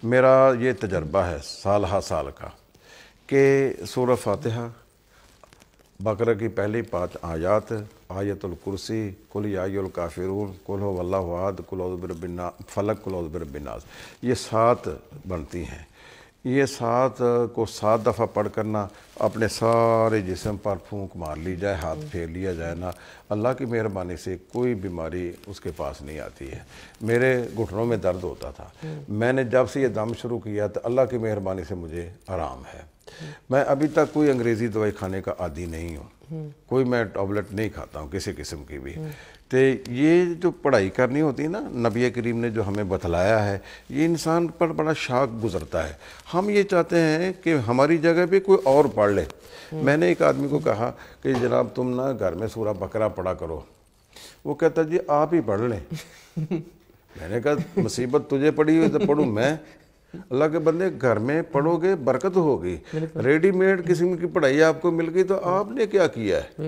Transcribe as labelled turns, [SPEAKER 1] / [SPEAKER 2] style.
[SPEAKER 1] میرا یہ تجربہ ہے سال ہا سال کا کہ سورہ فاتحہ، بقرہ کی پہلی 5 آیات، آیت الکرسی، قل یا ایھا الکافرون، قل ھو اللہ احد، قل اعوذ برب الناس، فلق، قل اعوذ برب الناس، یہ 7 بنتی ہیں۔ یہ 7 کو 7 دفعہ پڑھ کرنا، اپنے سارے جسم پر پھونک مار لی جائے، ہاتھ پھیر لیا جائے نا، اللہ کی مہربانی سے کوئی بیماری اس کے پاس نہیں آتی ہے۔ میرے گھٹنوں میں درد ہوتا تھا، میں نے جب سے یہ دم شروع کیا تو اللہ کی مہربانی سے مجھے آرام ہے۔ میں ابھی تک کوئی انگریزی دوائی کھانے کا عادی نہیں ہوں، کوئی میں ٹیبلٹ نہیں کھاتا ہوں کسی قسم کی بھی۔ تو یہ جو پڑھائی کرنی ہوتی ہے نا، نبی کریم نے جو ہمیں بتلایا ہے، یہ انسان پر بڑا شاک گزرتا ہے۔ ہم یہ چاہتے ہیں کہ ہماری جگہ پہ کوئی اور پڑھ لے۔ میں نے ایک آدمی کو کہا کہ جناب تم نا گھر میں سورہ بقرہ پڑھا کرو، وہ کہتا جی آپ ہی پڑھ لیں۔ میں نے کہا مصیبت تجھے پڑی ہوئی تو پڑھوں میں؟ اللہ کے بندے گھر میں پڑھو گے برکت ہوگی، ریڈی میڈ قسم کی پڑھائی آپ کو مل گئی تو آپ نے کیا کیا ہے؟